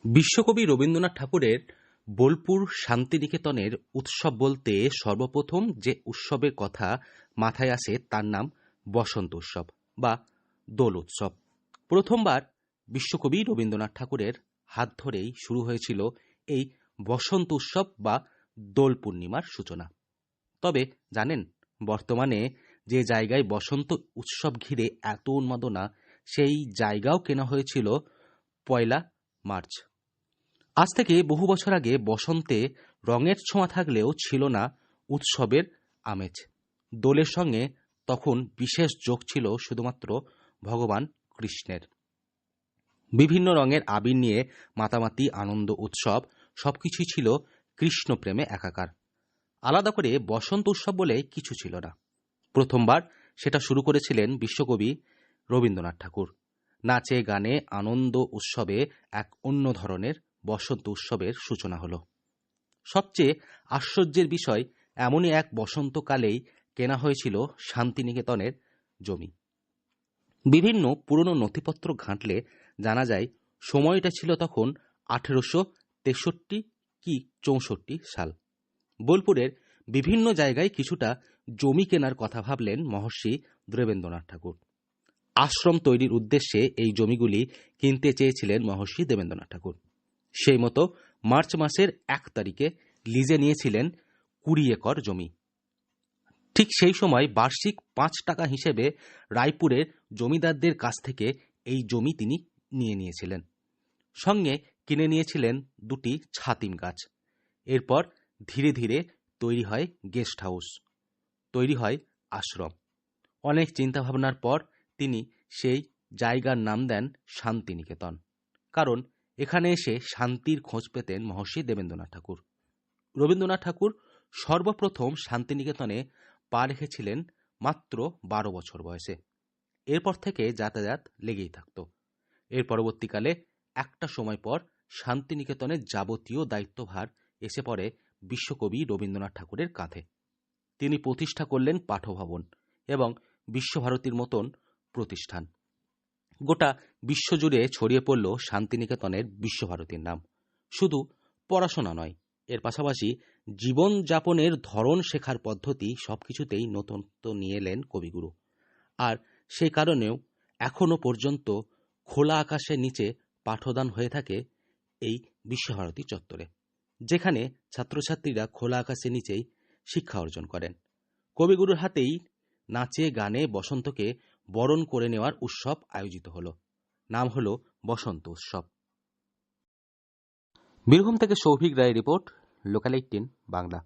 বিশ্বকবি রবীন্দ্রনাথ ঠাকুরের বোলপুর শান্তিনিকেতনের উৎসব বলতে সর্বপ্রথম যে উৎসবের কথা মাথায় আসে তার নাম বসন্ত উৎসব বা দোল উৎসব। প্রথমবার বিশ্বকবি রবীন্দ্রনাথ ঠাকুরের হাত ধরেই শুরু হয়েছিল এই বসন্ত উৎসব বা দোল পূর্ণিমার সূচনা। তবে জানেন, বর্তমানে যে জায়গায় বসন্ত উৎসব ঘিরে এত উন্মাদনা, সেই জায়গাও কেনা হয়েছিল ১ মার্চ। আজ থেকে বহু বছর আগে বসন্তে রঙের ছোঁয়া থাকলেও ছিল না উৎসবের আমেজ। দোলের সঙ্গে তখন বিশেষ যোগ ছিল শুধুমাত্র ভগবান কৃষ্ণের। বিভিন্ন রঙের আবির নিয়ে মাতামাতি, আনন্দ, উৎসব সবকিছুই ছিল কৃষ্ণ প্রেমে একাকার। আলাদা করে বসন্ত উৎসব বলে কিছু ছিল না। প্রথমবার সেটা শুরু করেছিলেন বিশ্বকবি রবীন্দ্রনাথ ঠাকুর। নাচে গানে আনন্দ উৎসবে এক অন্য ধরনের বসন্ত উৎসবের সূচনা হলো। সবচেয়ে আশ্চর্যের বিষয়, এমনই এক বসন্তকালেই কেনা হয়েছিল শান্তিনিকেতনের জমি। বিভিন্ন পুরনো নথিপত্র ঘাঁটলে জানা যায় সময়টা ছিল তখন ১৮৬৩ কি ৬৪ সাল। বোলপুরের বিভিন্ন জায়গায় কিছুটা জমি কেনার কথা ভাবলেন মহর্ষি দেবেন্দ্রনাথ ঠাকুর। আশ্রম তৈরির উদ্দেশ্যে এই জমিগুলি কিনতে চেয়েছিলেন মহর্ষি দেবেন্দ্রনাথ ঠাকুর। সেই মতো মার্চ মাসের ১ তারিখে লিজে নিয়েছিলেন ২০ একর জমি। ঠিক সেই সময় বার্ষিক ৫ টাকা হিসেবে রায়পুরের জমিদারদের কাছ থেকে এই জমি তিনি নিয়েছিলেন। সঙ্গে কিনে নিয়েছিলেন ২টি ছাতিম গাছ। এরপর ধীরে ধীরে তৈরি হয় গেস্ট হাউস, তৈরি হয় আশ্রম। অনেক চিন্তাভাবনার পর তিনি সেই জায়গার নাম দেন শান্তিনিকেতন। কারণ এখানে এসে শান্তির খোঁজ পেতেন মহর্ষি দেবেন্দ্রনাথ ঠাকুর। রবীন্দ্রনাথ ঠাকুর সর্বপ্রথম শান্তিনিকেতনে পা রেখেছিলেন মাত্র ১২ বছর বয়সে। এরপর থেকে যাতায়াত লেগেই থাকত। এর পরবর্তীকালে একটা সময় পর শান্তিনিকেতনের যাবতীয় দায়িত্বভার এসে পড়ে বিশ্বকবি রবীন্দ্রনাথ ঠাকুরের কাঁধে। তিনি প্রতিষ্ঠা করলেন পাঠভবন এবং বিশ্বভারতীর মতন প্রতিষ্ঠান। গোটা বিশ্বজুড়ে ছড়িয়ে পড়ল শান্তিনিকেতনের বিশ্বভারতীর নাম। শুধু পড়াশোনা নয়, এর পাশাপাশি জীবনযাপনের ধরন, শেখার পদ্ধতি সবকিছুতেই নতুনত্ব নিয়ে এলেন কবিগুরু। আর সেই কারণেও এখনো পর্যন্ত খোলা আকাশের নিচে পাঠদান হয়ে থাকে এই বিশ্বভারতী চত্বরে, যেখানে ছাত্রছাত্রীরা খোলা আকাশের নিচেই শিক্ষা অর্জন করেন। কবিগুরুর হাতেই নাচে গানে বসন্তকে বরণ করে নেওয়ার উৎসব আয়োজিত হলো। নাম হলো বসন্ত উৎসব। বীরভূম থেকে সৌভিক রায়ের রিপোর্ট, লোকাল 18 বাংলা।